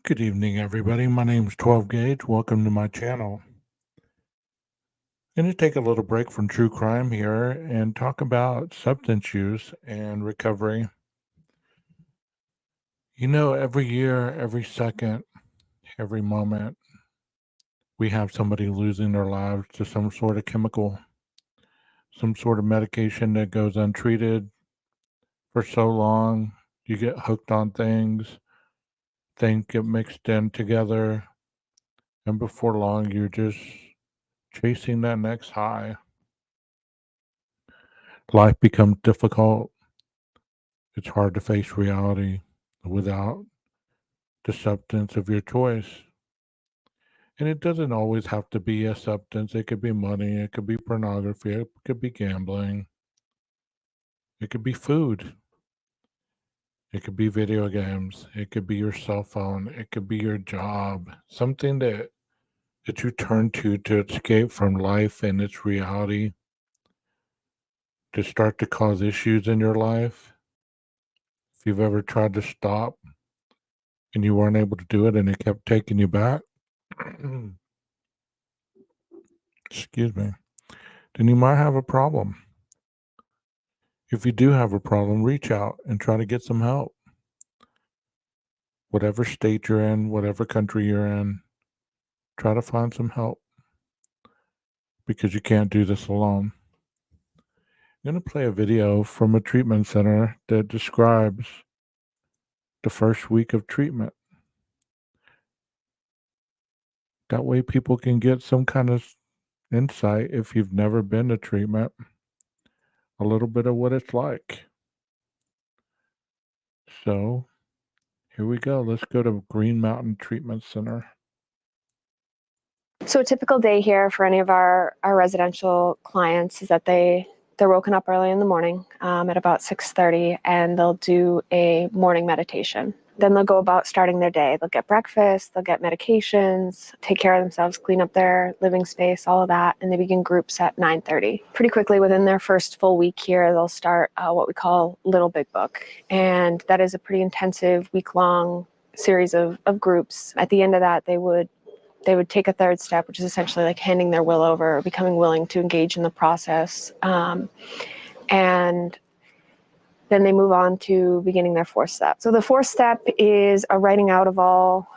Good evening, everybody. My name's 12 Gauge. Welcome to my channel. I'm going to take a little break from true crime here and talk about substance use and recovery. Every year, every second, every moment, we have somebody losing their lives to some sort of chemical, some sort of medication that goes untreated for so long. You get hooked on things get mixed in together, and before long, you're just chasing that next high. Life becomes difficult. It's hard to face reality without the substance of your choice. And it doesn't always have to be a substance. It could be money, it could be pornography, it could be gambling, it could be food, it could be video games, it could be your cell phone, it could be your job, something that you turn to escape from life and its reality, to start to cause issues in your life. If you've ever tried to stop and you weren't able to do it and it kept taking you back, excuse me, then you might have a problem. If you do have a problem, reach out and try to get some help. Whatever state you're in, whatever country you're in, try to find some help because you can't do this alone. I'm going to play a video from a treatment center that describes the first week of treatment. That way, people can get some kind of insight if you've never been to treatment, a little bit of what it's like. So, here we go. Let's go to Green Mountain Treatment Center. So a typical day here for any of our residential clients is that they're woken up early in the morning at about 6:30, and they'll do a morning meditation. Then they'll go about starting their day. They'll get breakfast, they'll get medications, take care of themselves, clean up their living space, all of that, and they begin groups at 9:30. Pretty quickly within their first full week here, they'll start what we call Little Big Book, and that is a pretty intensive week-long series of groups. At the end of that, they would take a third step, which is essentially like handing their will over, becoming willing to engage in the process. And then they move on to beginning their fourth step. So the fourth step is a writing out of all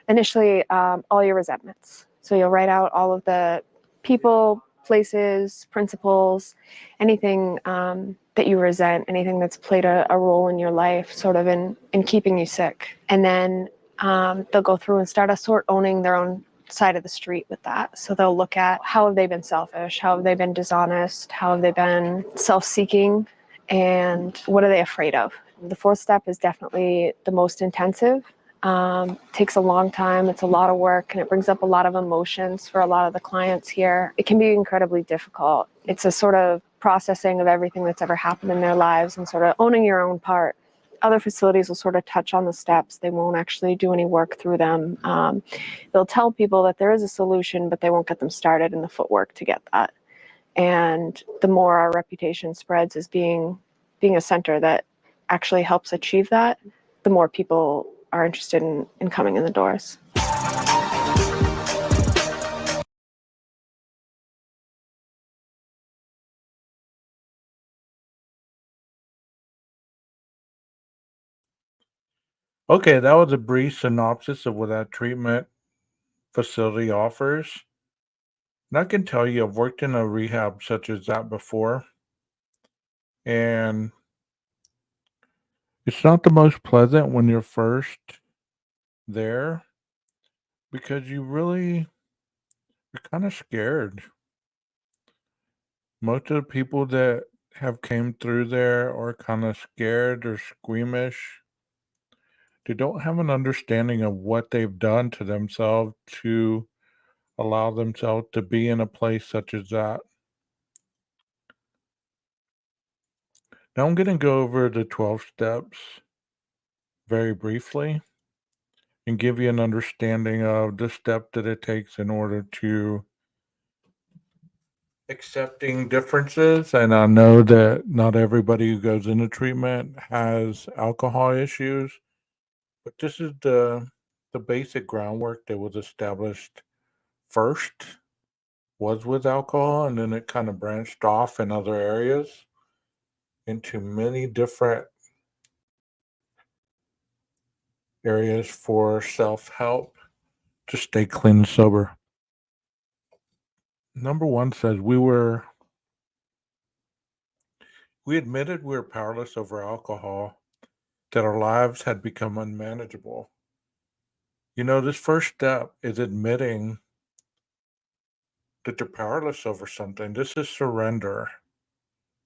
your resentments. So you'll write out all of the people, places, principles, anything that you resent, anything that's played a role in your life, sort of in keeping you sick. And then they'll go through and start owning their own side of the street with that. So they'll look at how have they been selfish, how have they been dishonest, how have they been self-seeking, and what are they afraid of. The fourth step is definitely the most intensive. Takes a long time, it's a lot of work, and it brings up a lot of emotions for a lot of the clients here. It can be incredibly difficult. It's a sort of processing of everything that's ever happened in their lives and sort of owning your own part. Other facilities will sort of touch on the steps. They won't actually do any work through them. They'll tell people that there is a solution, but they won't get them started in the footwork to get that. And the more our reputation spreads as being a center that actually helps achieve that, the more people are interested in coming in the doors. Okay, that was a brief synopsis of what that treatment facility offers. And I can tell you, I've worked in a rehab such as that before, and it's not the most pleasant when you're first there because you're kind of scared. Most of the people that have came through there are kind of scared or squeamish. They don't have an understanding of what they've done to themselves to allow themselves to be in a place such as that. Now I'm going to go over the 12 steps very briefly and give you an understanding of the step that it takes in order to accepting differences. And I know that not everybody who goes into treatment has alcohol issues, but this is The basic groundwork that was established first was with alcohol, and then it kind of branched off in other areas into many different areas for self help to stay clean and sober. Number one says we admitted we were powerless over alcohol, that our lives had become unmanageable. This first step is admitting that you're powerless over something. This is surrender.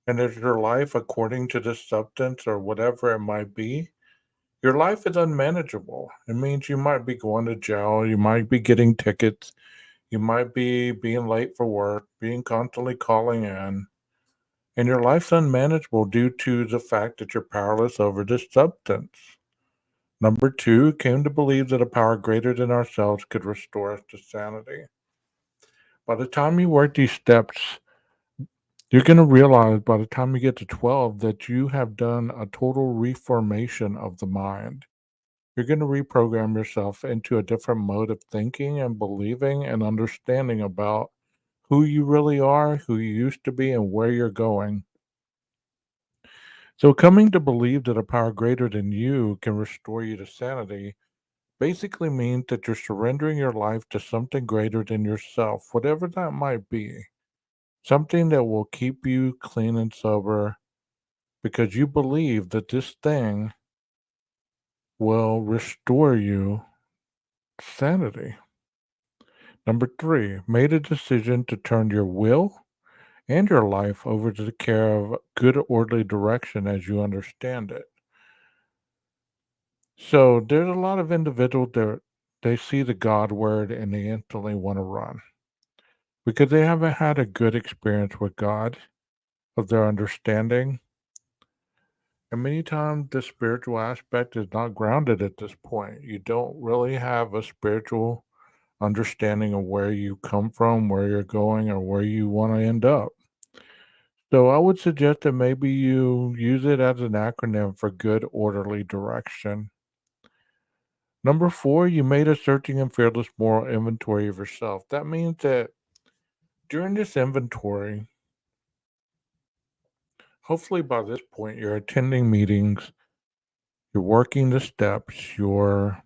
And that your life, according to this substance or whatever it might be, your life is unmanageable. It means you might be going to jail, you might be getting tickets, you might be being late for work, being constantly calling in, and your life's unmanageable due to the fact that you're powerless over this substance. Number two, came to believe that a power greater than ourselves could restore us to sanity. By the time you work these steps, you're going to realize by the time you get to 12 that you have done a total reformation of the mind. You're going to reprogram yourself into a different mode of thinking and believing and understanding about who you really are, who you used to be, and where you're going. So, coming to believe that a power greater than you can restore you to sanity basically means that you're surrendering your life to something greater than yourself, whatever that might be. Something that will keep you clean and sober because you believe that this thing will restore you to sanity. Number three, made a decision to turn your will and your life over to the care of good, orderly direction as you understand it. So there's a lot of individuals that they see the God word and they instantly want to run because they haven't had a good experience with God of their understanding. And many times the spiritual aspect is not grounded at this point. You don't really have a spiritual understanding of where you come from, where you're going, or where you want to end up. So I would suggest that maybe you use it as an acronym for good, orderly direction. Number four, you made a searching and fearless moral inventory of yourself. That means that during this inventory, hopefully by this point, you're attending meetings, you're working the steps, you're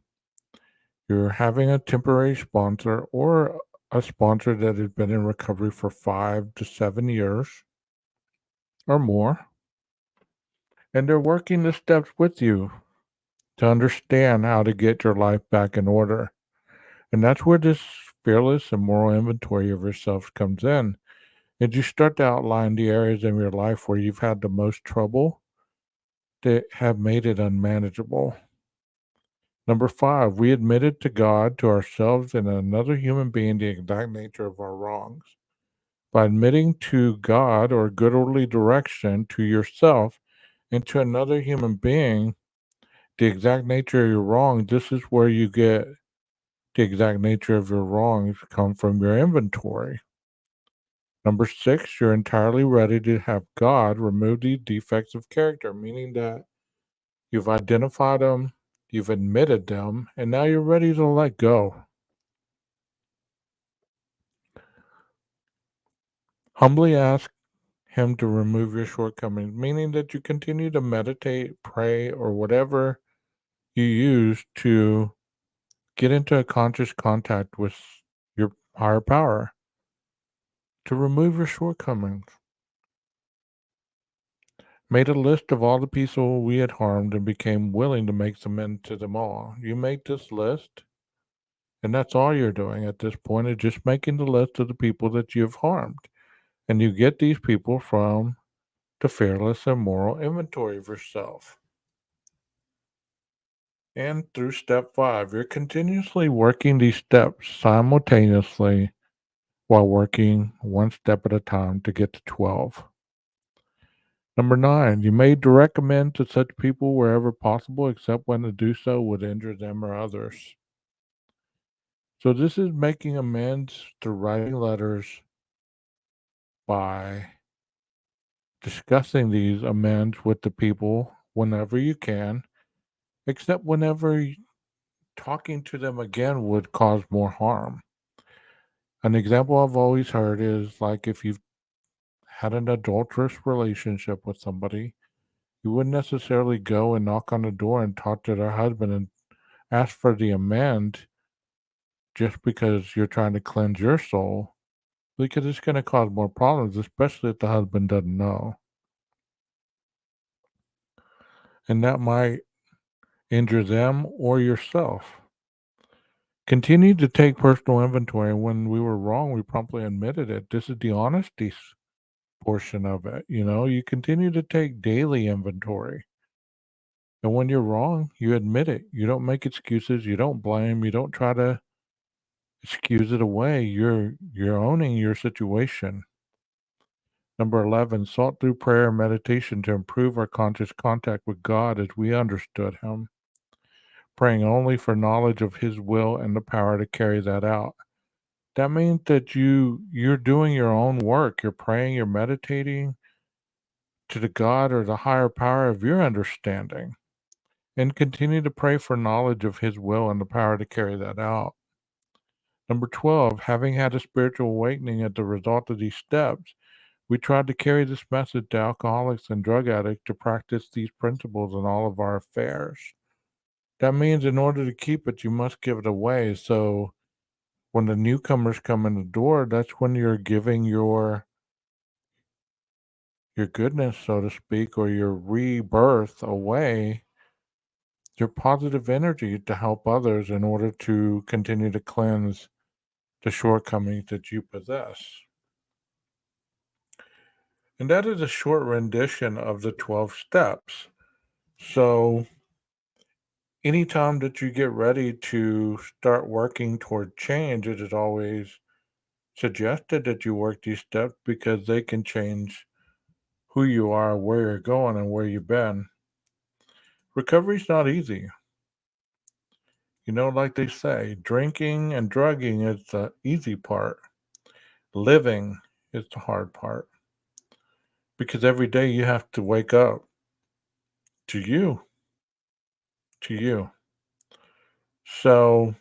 having a temporary sponsor or a sponsor that has been in recovery for 5 to 7 years or more, and they're working the steps with you to understand how to get your life back in order. And that's where this fearless and moral inventory of yourself comes in. And you start to outline the areas in your life where you've had the most trouble that have made it unmanageable. Number five, we admitted to God, to ourselves, and another human being the exact nature of our wrongs. By admitting to God or good orderly direction to yourself and to another human being the exact nature of your wrong, this is where you get the exact nature of your wrongs come from your inventory. Number six, you're entirely ready to have God remove these defects of character, meaning that you've identified them, you've admitted them, and now you're ready to let go. Humbly ask Him to remove your shortcomings, meaning that you continue to meditate, pray, or whatever you use to get into a conscious contact with your higher power to remove your shortcomings. Made a list of all the people we had harmed and became willing to make amends to them all. You make this list, and that's all you're doing at this point is just making the list of the people that you've harmed. And you get these people from the fearless and moral inventory of yourself. And through step five, you're continuously working these steps simultaneously while working one step at a time to get to 12. Number nine, you may direct amends to such people wherever possible, except when to do so would injure them or others. So this is making amends through writing letters by discussing these amends with the people whenever you can, except whenever talking to them again would cause more harm. An example I've always heard is like if you've had an adulterous relationship with somebody, you wouldn't necessarily go and knock on the door and talk to their husband and ask for the amend just because you're trying to cleanse your soul, because it's going to cause more problems, especially if the husband doesn't know. And that might injure them or yourself. Continue to take personal inventory. When we were wrong, we promptly admitted it. This is the honesty portion of it. You continue to take daily inventory. And when you're wrong, you admit it. You don't make excuses. You don't blame. You don't try to excuse it away. You're owning your situation. Number 11, sought through prayer and meditation to improve our conscious contact with God as we understood Him, praying only for knowledge of His will and the power to carry that out. That means that you're doing your own work. You're praying, you're meditating to the God or the higher power of your understanding. And continue to pray for knowledge of His will and the power to carry that out. Number 12, having had a spiritual awakening as a result of these steps, we tried to carry this message to alcoholics and drug addicts to practice these principles in all of our affairs. That means in order to keep it, you must give it away. So when the newcomers come in the door, that's when you're giving your goodness, so to speak, or your rebirth away, your positive energy to help others in order to continue to cleanse the shortcomings that you possess. And that is a short rendition of the 12 steps. So anytime that you get ready to start working toward change, it is always suggested that you work these steps because they can change who you are, where you're going, and where you've been. Recovery's not easy. Like they say, drinking and drugging is the easy part. Living is the hard part. Because every day you have to wake up to you. To you. So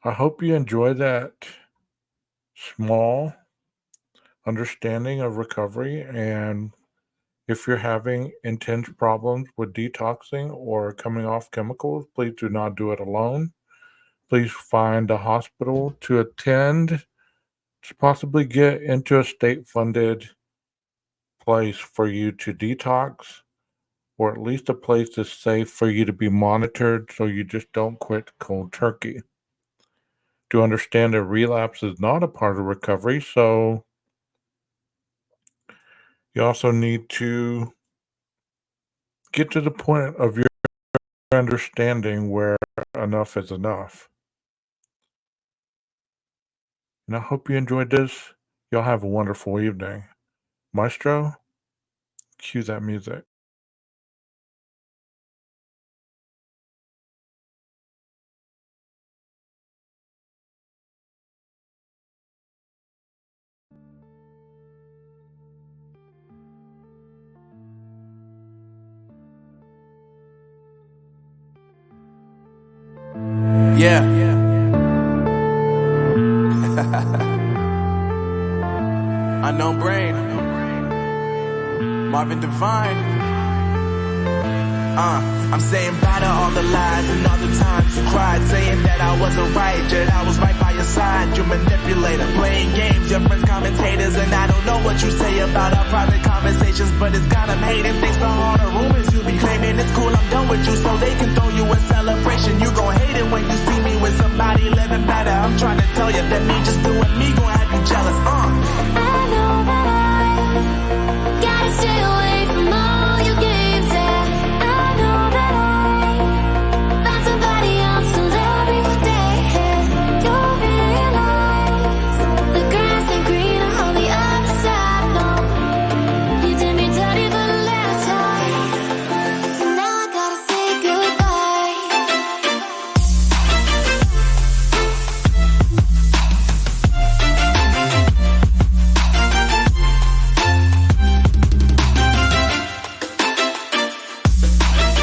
I hope you enjoy that small understanding of recovery. And if you're having intense problems with detoxing or coming off chemicals, please do not do it alone. Please find a hospital to attend to possibly get into a state-funded place for you to detox, or at least a place that's safe for you to be monitored so you just don't quit cold turkey. To understand that relapse is not a part of recovery, so you also need to get to the point of your understanding where enough is enough. And I hope you enjoyed this. Y'all have a wonderful evening. Maestro, cue that music. Yeah. Unknown Brain. Marvin Devine. I'm saying bye to all the lies and all the times you cried, saying that I wasn't right, yet I was right by your side. You manipulator, playing games, your friends commentators, and I don't know what you say about our private conversations, but it's got them hating. Thanks for all the rumors you be claiming. It's cool, I'm done with you, so they can throw you a celebration. You gon' hate it when you see me with somebody living better. I'm trying to tell you that me just doing me